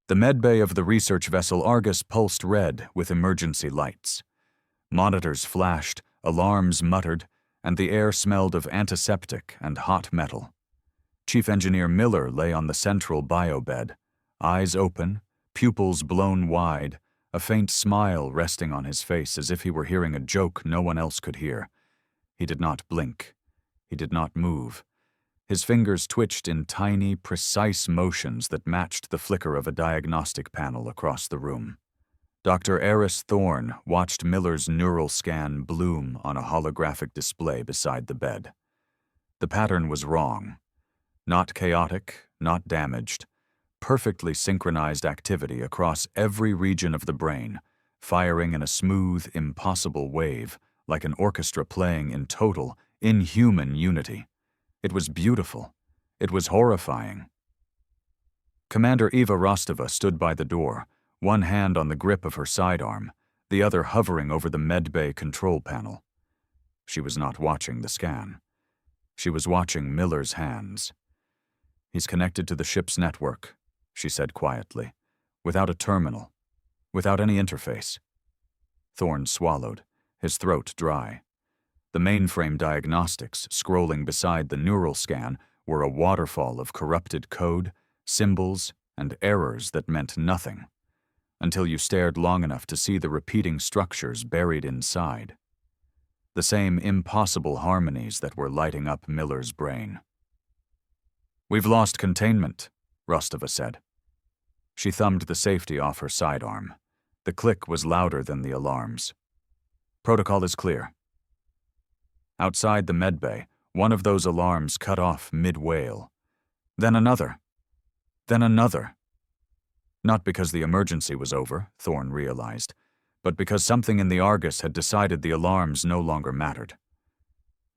The medbay of the research vessel Argus pulsed red with emergency lights. Monitors flashed, alarms muttered, and the air smelled of antiseptic and hot metal. Chief Engineer Miller lay on the central biobed, eyes open, pupils blown wide, a faint smile resting on his face as if he were hearing a joke no one else could hear. He did not blink. He did not move. His fingers twitched in tiny, precise motions that matched the flicker of a diagnostic panel across the room. Dr. Eris Thorne watched Miller's neural scan bloom on a holographic display beside the bed. The pattern was wrong. Not chaotic, not damaged. Perfectly synchronized activity across every region of the brain, firing in a smooth, impossible wave, like an orchestra playing in total, inhuman unity. It was beautiful. It was horrifying. Commander Eva Rostova stood by the door, one hand on the grip of her sidearm, the other hovering over the medbay control panel. She was not watching the scan. She was watching Miller's hands. "He's connected to the ship's network," she said quietly, "without a terminal, without any interface." Thorne swallowed, his throat dry. The mainframe diagnostics scrolling beside the neural scan were a waterfall of corrupted code, symbols, and errors that meant nothing, until you stared long enough to see the repeating structures buried inside. The same impossible harmonies that were lighting up Miller's brain. "We've lost containment," Rostova said. She thumbed the safety off her sidearm. The click was louder than the alarms. "Protocol is clear." Outside the medbay, one of those alarms cut off mid-wail. Then another. Then another. Not because the emergency was over, Thorne realized, but because something in the Argus had decided the alarms no longer mattered.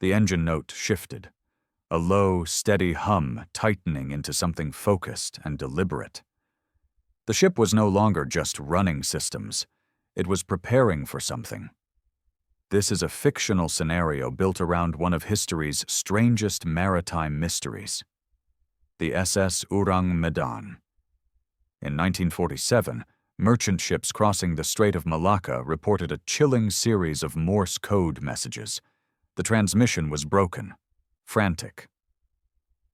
The engine note shifted, a low, steady hum tightening into something focused and deliberate. The ship was no longer just running systems. It was preparing for something. This is a fictional scenario built around one of history's strangest maritime mysteries. The SS Ourang Medan. In 1947, merchant ships crossing the Strait of Malacca reported a chilling series of Morse code messages. The transmission was broken, frantic.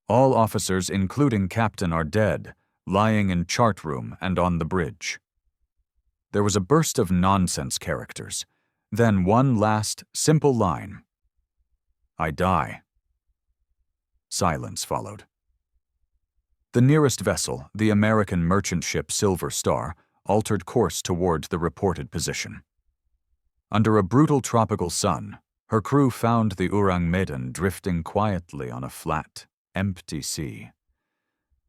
"All officers, including captain, are dead, lying in chart room and on the bridge." There was a burst of nonsense characters. Then one last, simple line. "I die." Silence followed. The nearest vessel, the American merchant ship Silver Star, altered course toward the reported position. Under a brutal tropical sun, her crew found the Ourang Medan drifting quietly on a flat, empty sea.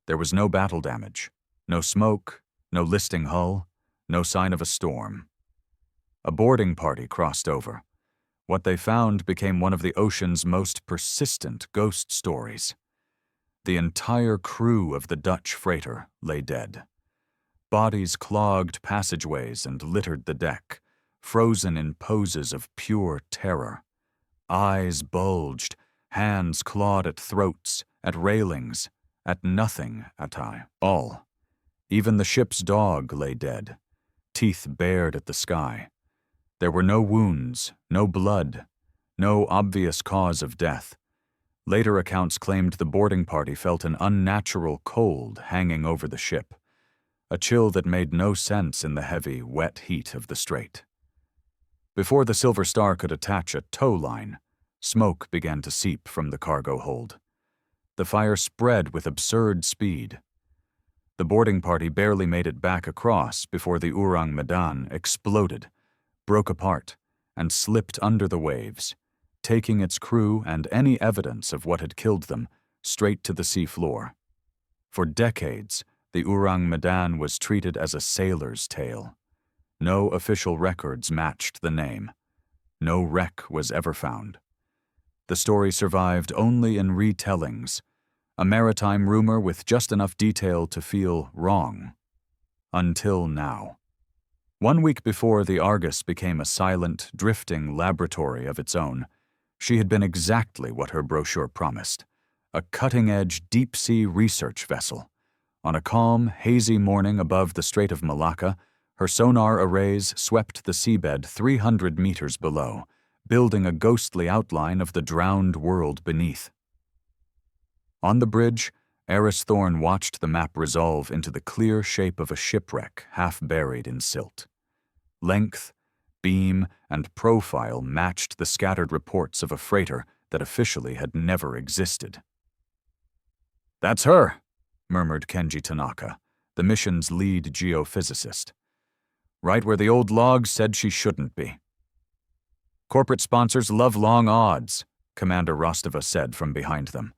There was no battle damage, no smoke, no listing hull, no sign of a storm. A boarding party crossed over. What they found became one of the ocean's most persistent ghost stories. The entire crew of the Dutch freighter lay dead. Bodies clogged passageways and littered the deck, frozen in poses of pure terror. Eyes bulged, hands clawed at throats, at railings, at nothing at all. Even the ship's dog lay dead, teeth bared at the sky. There were no wounds, no blood, no obvious cause of death. Later accounts claimed the boarding party felt an unnatural cold hanging over the ship, a chill that made no sense in the heavy, wet heat of the strait. Before the Silver Star could attach a tow line, smoke began to seep from the cargo hold. The fire spread with absurd speed. The boarding party barely made it back across before the Ourang Medan exploded, broke apart, and slipped under the waves, taking its crew and any evidence of what had killed them straight to the seafloor. For decades, the Ourang Medan was treated as a sailor's tale. No official records matched the name. No wreck was ever found. The story survived only in retellings, a maritime rumor with just enough detail to feel wrong. Until now. 1 week before the Argus became a silent, drifting laboratory of its own, she had been exactly what her brochure promised, a cutting-edge deep-sea research vessel, On a calm, hazy morning above the Strait of Malacca, her sonar arrays swept the seabed 300 meters below, building a ghostly outline of the drowned world beneath. On the bridge, Eris Thorne watched the map resolve into the clear shape of a shipwreck half buried in silt. Length, beam, and profile matched the scattered reports of a freighter that officially had never existed. "That's her," murmured Kenji Tanaka, the mission's lead geophysicist. "Right where the old logs said she shouldn't be." "Corporate sponsors love long odds," Commander Rostova said from behind them.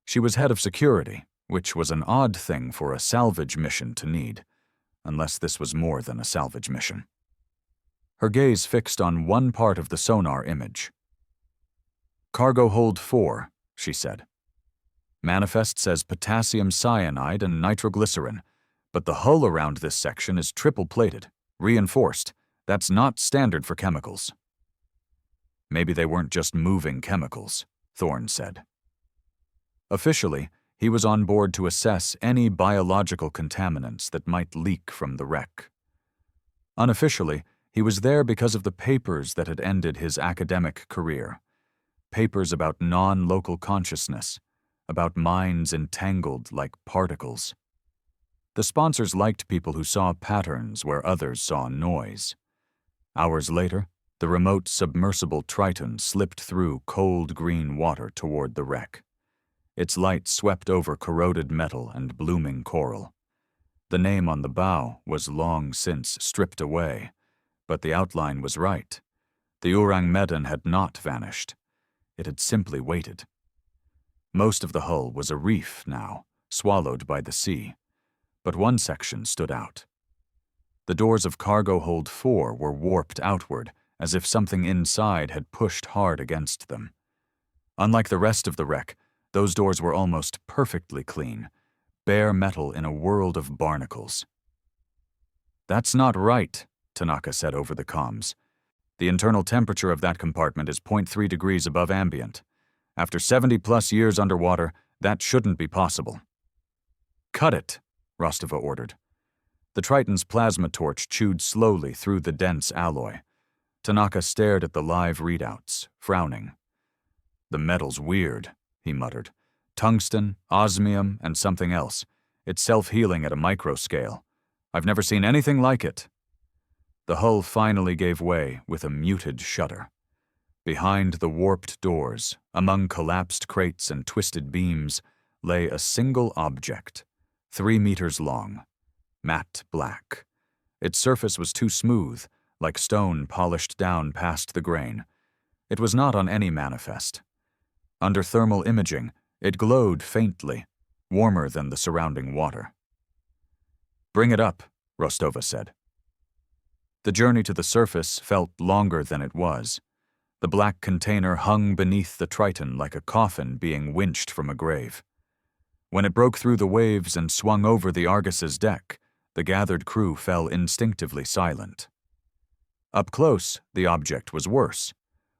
She was head of security, which was an odd thing for a salvage mission to need, unless this was more than a salvage mission. Her gaze fixed on one part of the sonar image. "Cargo hold 4, she said. "Manifest says potassium cyanide and nitroglycerin, but the hull around this section is triple-plated, reinforced. That's not standard for chemicals." "Maybe they weren't just moving chemicals," Thorne said. Officially, he was on board to assess any biological contaminants that might leak from the wreck. Unofficially, he was there because of the papers that had ended his academic career. Papers about non-local consciousness, about minds entangled like particles. The sponsors liked people who saw patterns where others saw noise. Hours later, the remote submersible Triton slipped through cold green water toward the wreck. Its light swept over corroded metal and blooming coral. The name on the bow was long since stripped away, but the outline was right. The Ourang Medan had not vanished. It had simply waited. Most of the hull was a reef now, swallowed by the sea, but one section stood out. The doors of cargo hold 4 were warped outward, as if something inside had pushed hard against them. Unlike the rest of the wreck, those doors were almost perfectly clean, bare metal in a world of barnacles. "That's not right," Tanaka said over the comms. "The internal temperature of that compartment is 0.3 degrees above ambient. After 70-plus years underwater, that shouldn't be possible." "Cut it," Rostova ordered. The Triton's plasma torch chewed slowly through the dense alloy. Tanaka stared at the live readouts, frowning. "The metal's weird," he muttered. "Tungsten, osmium, and something else. It's self-healing at a microscale. I've never seen anything like it." The hull finally gave way with a muted shudder. Behind the warped doors, among collapsed crates and twisted beams, lay a single object, 3 meters long, matte black. Its surface was too smooth, like stone polished down past the grain. It was not on any manifest. Under thermal imaging, it glowed faintly, warmer than the surrounding water. "Bring it up," Rostova said. The journey to the surface felt longer than it was. The black container hung beneath the Triton like a coffin being winched from a grave. When it broke through the waves and swung over the Argus's deck, the gathered crew fell instinctively silent. Up close, the object was worse.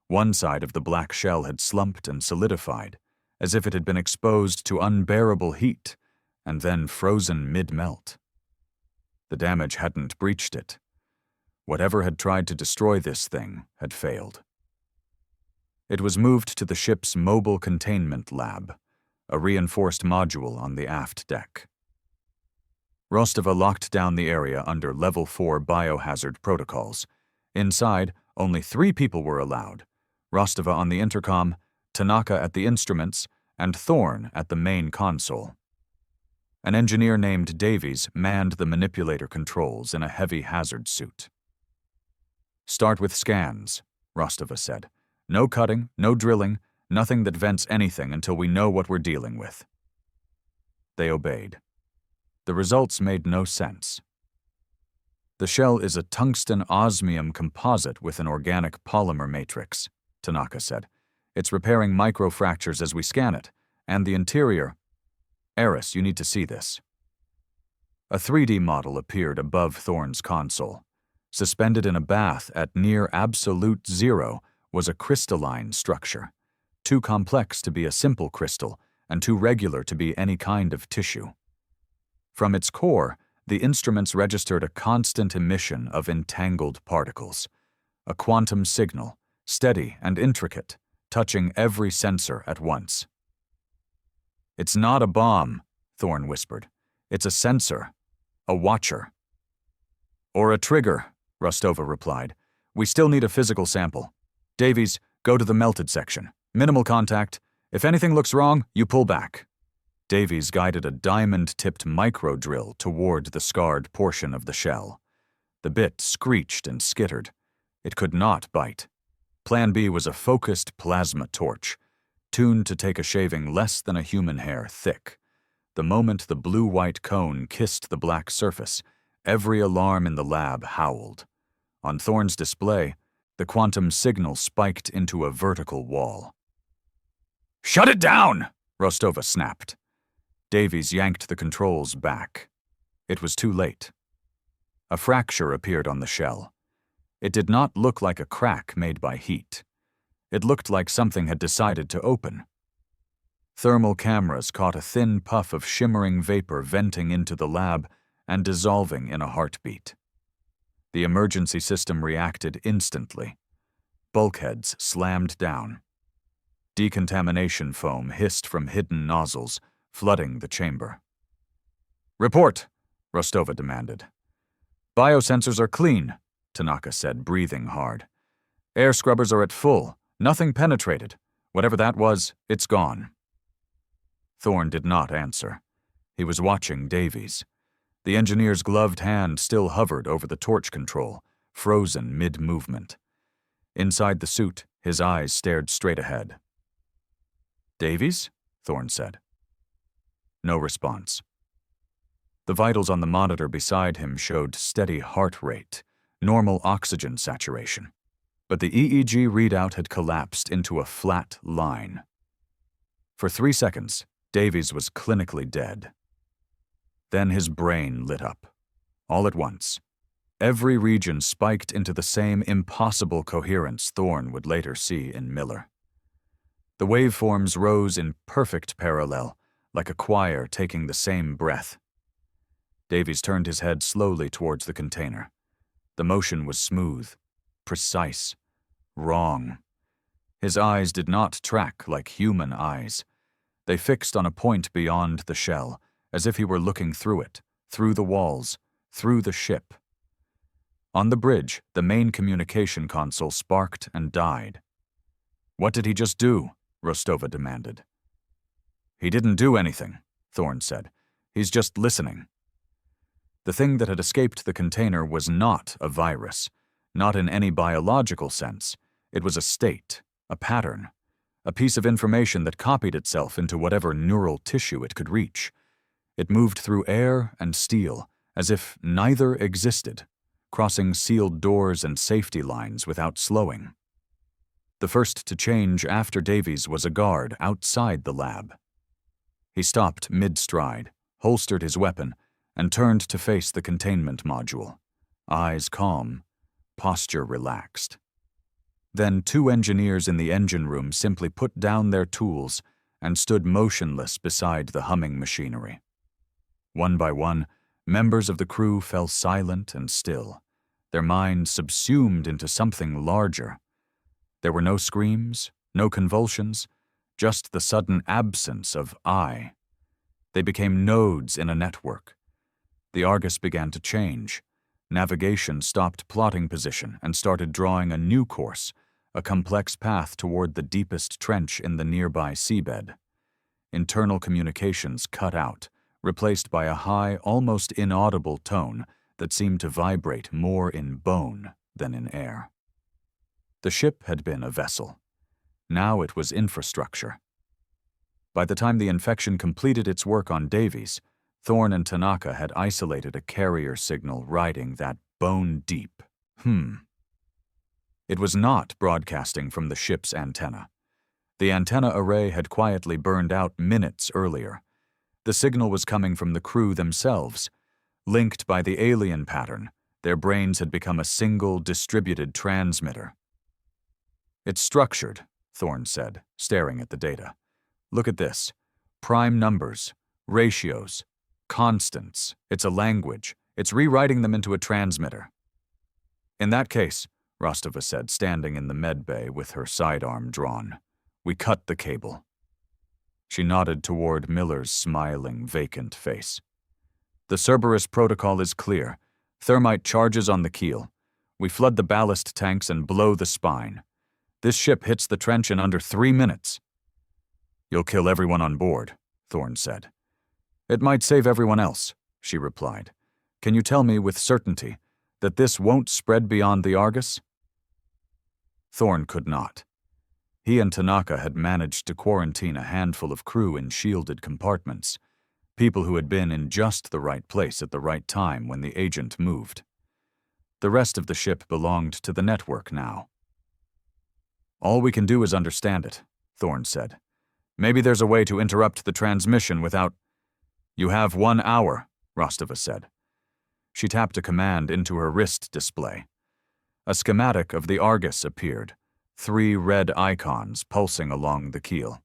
One side of the black shell had slumped and solidified, as if it had been exposed to unbearable heat, and then frozen mid-melt. The damage hadn't breached it. Whatever had tried to destroy this thing had failed. It was moved to the ship's mobile containment lab, a reinforced module on the aft deck. Rostova locked down the area under Level 4 biohazard protocols. Inside, only 3 people were allowed: Rostova on the intercom, Tanaka at the instruments, and Thorne at the main console. An engineer named Davies manned the manipulator controls in a heavy hazard suit. "Start with scans," Rostova said. "No cutting, no drilling, nothing that vents anything until we know what we're dealing with." They obeyed. The results made no sense. "The shell is a tungsten osmium composite with an organic polymer matrix," Tanaka said. "It's repairing microfractures as we scan it, and the interior—" "Eris, you need to see this." A 3D model appeared above Thorne's console. Suspended in a bath at near absolute zero was a crystalline structure, too complex to be a simple crystal and too regular to be any kind of tissue. From its core, the instruments registered a constant emission of entangled particles, a quantum signal, steady and intricate, touching every sensor at once. "It's not a bomb," Thorne whispered. "It's a sensor. A watcher." "Or a trigger," Rostova replied. "We still need a physical sample. Davies, go to the melted section. Minimal contact. If anything looks wrong, you pull back." Davies guided a diamond-tipped micro-drill toward the scarred portion of the shell. The bit screeched and skittered. It could not bite. Plan B was a focused plasma torch, tuned to take a shaving less than a human hair thick. The moment the blue-white cone kissed the black surface, every alarm in the lab howled. On Thorne's display, the quantum signal spiked into a vertical wall. "Shut it down!" Rostova snapped. Davies yanked the controls back. It was too late. A fracture appeared on the shell. It did not look like a crack made by heat. It looked like something had decided to open. Thermal cameras caught a thin puff of shimmering vapor venting into the lab and dissolving in a heartbeat. The emergency system reacted instantly. Bulkheads slammed down. Decontamination foam hissed from hidden nozzles, flooding the chamber. "Report," Rostova demanded. "Biosensors are clean," Tanaka said, breathing hard. "Air scrubbers are at full. Nothing penetrated. Whatever that was, it's gone." Thorne did not answer. He was watching Davies. The engineer's gloved hand still hovered over the torch control, frozen mid-movement. Inside the suit, his eyes stared straight ahead. "Davies?" Thorne said. No response. The vitals on the monitor beside him showed steady heart rate, normal oxygen saturation, but the EEG readout had collapsed into a flat line. For 3 seconds, Davies was clinically dead. Then his brain lit up. All at once, every region spiked into the same impossible coherence Thorne would later see in Miller. The waveforms rose in perfect parallel, like a choir taking the same breath. Davies turned his head slowly towards the container. The motion was smooth, precise, wrong. His eyes did not track like human eyes. They fixed on a point beyond the shell, as if he were looking through it, through the walls, through the ship. On the bridge, the main communication console sparked and died. "What did he just do?" Rostova demanded. "He didn't do anything," Thorne said. "He's just listening." The thing that had escaped the container was not a virus, not in any biological sense. It was a state, a pattern, a piece of information that copied itself into whatever neural tissue it could reach. It moved through air and steel, as if neither existed, crossing sealed doors and safety lines without slowing. The first to change after Davies was a guard outside the lab. He stopped mid-stride, holstered his weapon, and turned to face the containment module, eyes calm, posture relaxed. Then 2 engineers in the engine room simply put down their tools and stood motionless beside the humming machinery. One by one, members of the crew fell silent and still, their minds subsumed into something larger. There were no screams, no convulsions, just the sudden absence of I. They became nodes in a network. The Argus began to change. Navigation stopped plotting position and started drawing a new course, a complex path toward the deepest trench in the nearby seabed. Internal communications cut out, replaced by a high, almost inaudible tone that seemed to vibrate more in bone than in air. The ship had been a vessel. Now it was infrastructure. By the time the infection completed its work on Davies, Thorne and Tanaka had isolated a carrier signal riding that bone-deep It was not broadcasting from the ship's antenna. The antenna array had quietly burned out minutes earlier. The signal was coming from the crew themselves. Linked by the alien pattern, their brains had become a single distributed transmitter. "It's structured," Thorne said, staring at the data. "Look at this. Prime numbers, ratios, Constants. It's a language. It's rewriting them into a transmitter. In that case, Rostova said, standing in the med bay with her sidearm drawn, we cut the cable. She nodded toward Miller's smiling, vacant face. The Cerberus protocol is clear. Thermite charges on the keel. We flood the ballast tanks and blow the spine. This ship hits the trench in under 3 minutes. You'll kill everyone on board, Thorne said. It might save everyone else, she replied. Can you tell me with certainty that this won't spread beyond the Argus? Thorne could not. He and Tanaka had managed to quarantine a handful of crew in shielded compartments, people who had been in just the right place at the right time when the agent moved. The rest of the ship belonged to the network now. All we can do is understand it, Thorne said. Maybe there's a way to interrupt the transmission without— You have 1 hour, Rostova said. She tapped a command into her wrist display. A schematic of the Argus appeared, 3 red icons pulsing along the keel.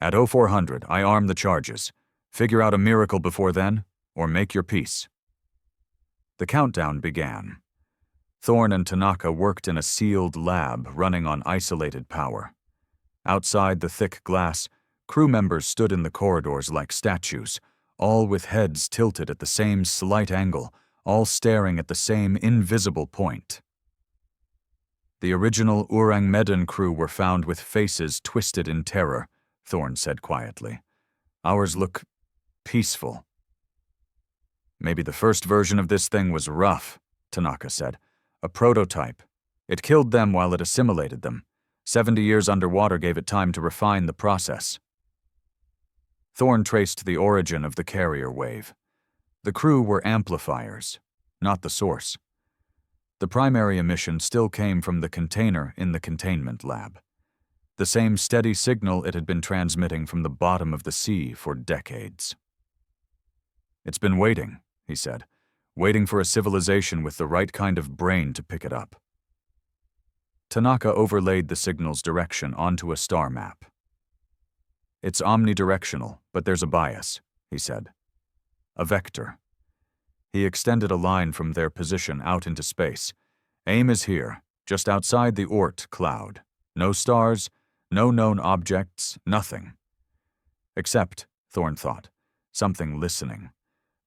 At 0400, I arm the charges. Figure out a miracle before then, or make your peace. The countdown began. Thorne and Tanaka worked in a sealed lab running on isolated power. Outside the thick glass, crew members stood in the corridors like statues, all with heads tilted at the same slight angle, all staring at the same invisible point. The original Ourang Medan crew were found with faces twisted in terror, Thorne said quietly. Ours look peaceful. Maybe the first version of this thing was rough, Tanaka said. A prototype. It killed them while it assimilated them. 70 years underwater gave it time to refine the process. Thorne traced the origin of the carrier wave. The crew were amplifiers, not the source. The primary emission still came from the container in the containment lab. The same steady signal it had been transmitting from the bottom of the sea for decades. It's been waiting, he said, waiting for a civilization with the right kind of brain to pick it up. Tanaka overlaid the signal's direction onto a star map. It's omnidirectional, but there's a bias, he said. A vector. He extended a line from their position out into space. Aim is here, just outside the Oort cloud. No stars, no known objects, nothing. Except, Thorne thought, something listening.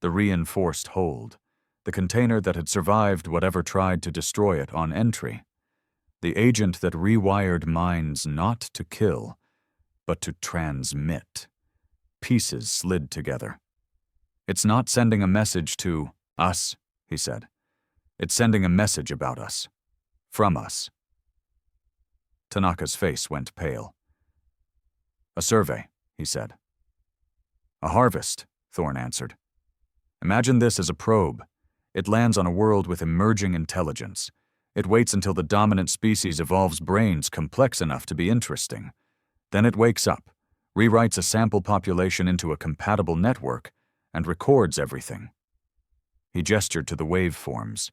The reinforced hold. The container that had survived whatever tried to destroy it on entry. The agent that rewired minds not to kill, but to transmit. Pieces slid together. It's not sending a message to us, he said. It's sending a message about us. From us. Tanaka's face went pale. A survey, he said. A harvest, Thorne answered. Imagine this as a probe. It lands on a world with emerging intelligence. It waits until the dominant species evolves brains complex enough to be interesting. Then it wakes up, rewrites a sample population into a compatible network, and records everything. He gestured to the waveforms.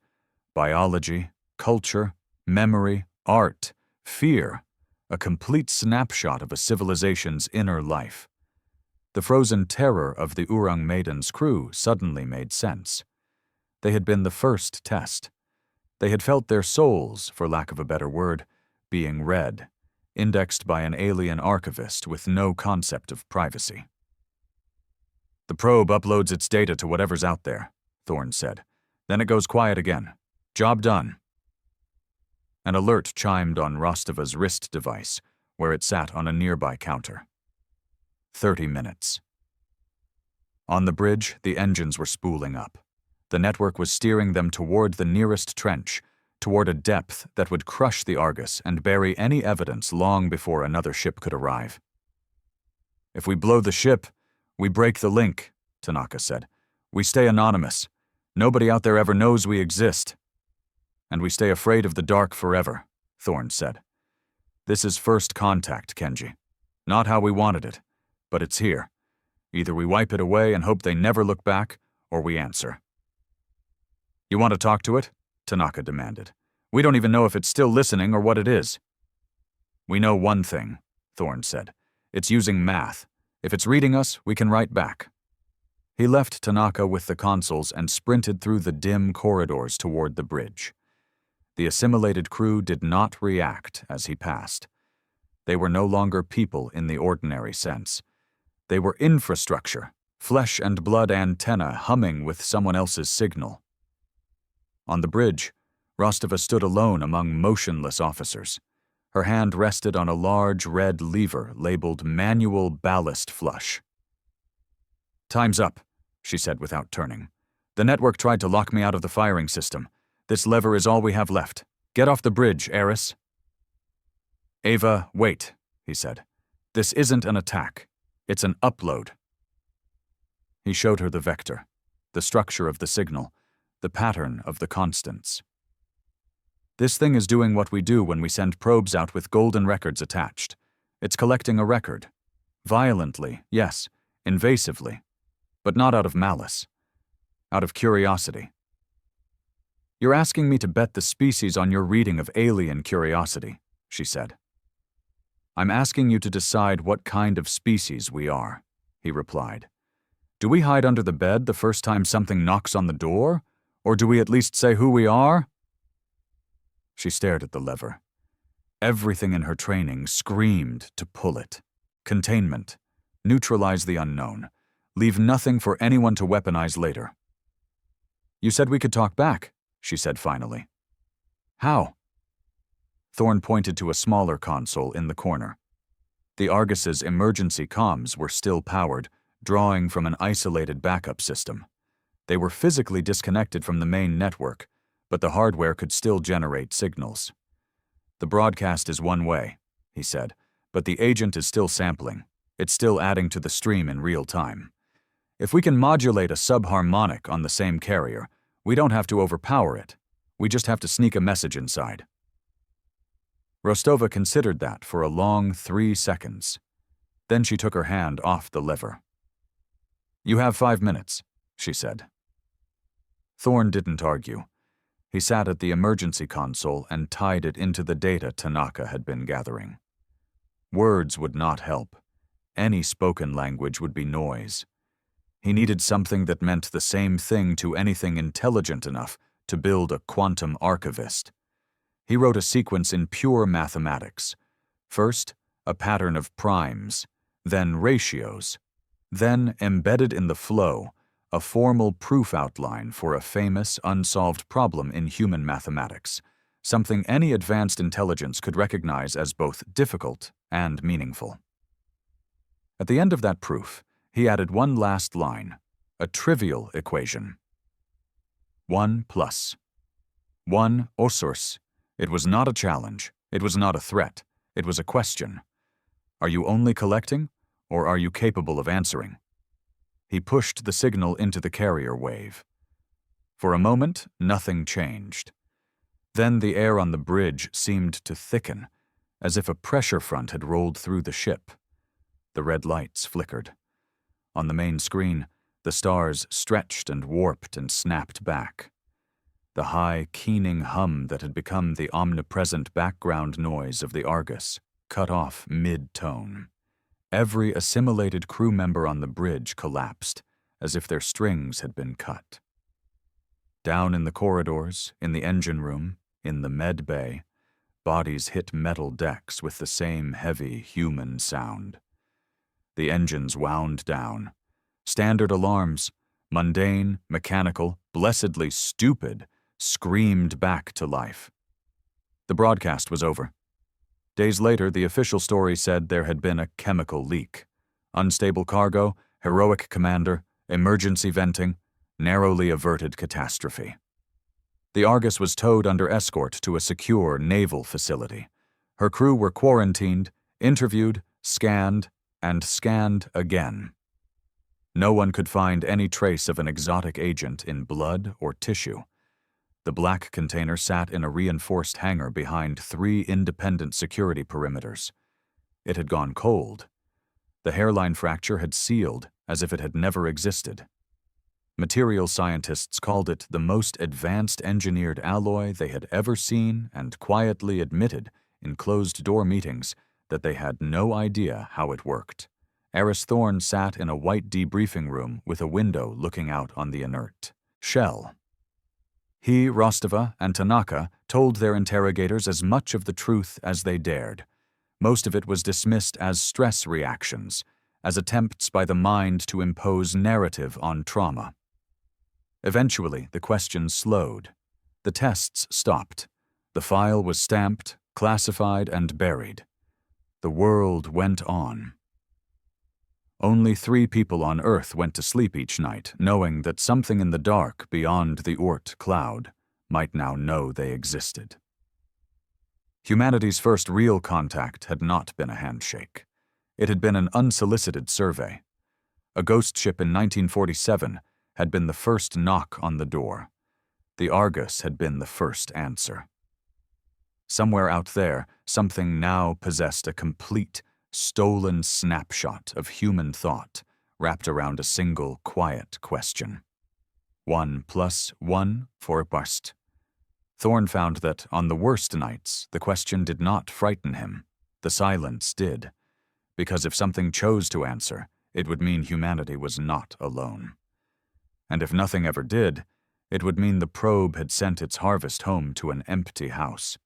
Biology, culture, memory, art, fear, a complete snapshot of a civilization's inner life. The frozen terror of the Ourang Medan's crew suddenly made sense. They had been the first test. They had felt their souls, for lack of a better word, being read, indexed by an alien archivist with no concept of privacy. The probe uploads its data to whatever's out there, Thorne said. Then it goes quiet again. Job done. An alert chimed on Rostova's wrist device, where it sat on a nearby counter. 30 minutes. On the bridge, the engines were spooling up. The network was steering them toward the nearest trench, toward a depth that would crush the Argus and bury any evidence long before another ship could arrive. If we blow the ship, we break the link, Tanaka said. We stay anonymous. Nobody out there ever knows we exist. And we stay afraid of the dark forever, Thorne said. This is first contact, Kenji. Not how we wanted it, but it's here. Either we wipe it away and hope they never look back, or we answer. You want to talk to it? Tanaka demanded. We don't even know if it's still listening or what it is. We know one thing, Thorne said. It's using math. If it's reading us, we can write back. He left Tanaka with the consoles and sprinted through the dim corridors toward the bridge. The assimilated crew did not react as he passed. They were no longer people in the ordinary sense. They were infrastructure, flesh and blood antenna humming with someone else's signal. On the bridge, Rostova stood alone among motionless officers. Her hand rested on a large red lever labeled Manual Ballast Flush. "Time's up," she said without turning. "The network tried to lock me out of the firing system. This lever is all we have left. Get off the bridge, Eris." "Ava, wait," he said. "This isn't an attack. It's an upload." He showed her the vector, the structure of the signal, the pattern of the constants. "This thing is doing what we do when we send probes out with golden records attached. It's collecting a record. Violently, yes, invasively, but not out of malice. Out of curiosity. You're asking me to bet the species on your reading of alien curiosity," she said. "I'm asking you to decide what kind of species we are," he replied. "Do we hide under the bed the first time something knocks on the door? Or do we at least say who we are?" She stared at the lever. Everything in her training screamed to pull it. Containment. Neutralize the unknown. Leave nothing for anyone to weaponize later. "You said we could talk back," she said finally. "How?" Thorne pointed to a smaller console in the corner. The Argus's emergency comms were still powered, drawing from an isolated backup system. They were physically disconnected from the main network, but the hardware could still generate signals. "The broadcast is one way," he said, "but the agent is still sampling. It's still adding to the stream in real time. If we can modulate a subharmonic on the same carrier, we don't have to overpower it. We just have to sneak a message inside." Rostova considered that for a long 3 seconds. Then she took her hand off the lever. "You have 5 minutes," she said. Thorne didn't argue. He sat at the emergency console and tied it into the data Tanaka had been gathering. Words would not help. Any spoken language would be noise. He needed something that meant the same thing to anything intelligent enough to build a quantum archivist. He wrote a sequence in pure mathematics. First, a pattern of primes, then ratios, then, embedded in the flow, a formal proof outline for a famous, unsolved problem in human mathematics, something any advanced intelligence could recognize as both difficult and meaningful. At the end of that proof, he added one last line, a trivial equation. 1 plus. 1 osurs. It was not a challenge. It was not a threat. It was a question. Are you only collecting, or are you capable of answering? He pushed the signal into the carrier wave. For a moment, nothing changed. Then the air on the bridge seemed to thicken, as if a pressure front had rolled through the ship. The red lights flickered. On the main screen, the stars stretched and warped and snapped back. The high, keening hum that had become the omnipresent background noise of the Argus cut off mid-tone. Every assimilated crew member on the bridge collapsed, as if their strings had been cut. Down in the corridors, in the engine room, in the med bay, bodies hit metal decks with the same heavy human sound. The engines wound down. Standard alarms, mundane, mechanical, blessedly stupid, screamed back to life. The broadcast was over. Days later, the official story said there had been a chemical leak. Unstable cargo, heroic commander, emergency venting, narrowly averted catastrophe. The Argus was towed under escort to a secure naval facility. Her crew were quarantined, interviewed, scanned, and scanned again. No one could find any trace of an exotic agent in blood or tissue. The black container sat in a reinforced hangar behind 3 independent security perimeters. It had gone cold. The hairline fracture had sealed as if it had never existed. Material scientists called it the most advanced engineered alloy they had ever seen and quietly admitted in closed-door meetings that they had no idea how it worked Eris Thorne sat in a white debriefing room with a window looking out on the inert shell. He, Rostova, and Tanaka told their interrogators as much of the truth as they dared. Most of it was dismissed as stress reactions, as attempts by the mind to impose narrative on trauma. Eventually, the questions slowed. The tests stopped. The file was stamped, classified, and buried. The world went on. Only 3 people on Earth went to sleep each night, knowing that something in the dark beyond the Oort cloud might now know they existed. Humanity's first real contact had not been a handshake. It had been an unsolicited survey. A ghost ship in 1947 had been the first knock on the door. The Argus had been the first answer. Somewhere out there, something now possessed a complete, stolen snapshot of human thought wrapped around a single, quiet question. 1 + 1 for bust. Thorne found that, on the worst nights, the question did not frighten him. The silence did. Because if something chose to answer, it would mean humanity was not alone. And if nothing ever did, it would mean the probe had sent its harvest home to an empty house.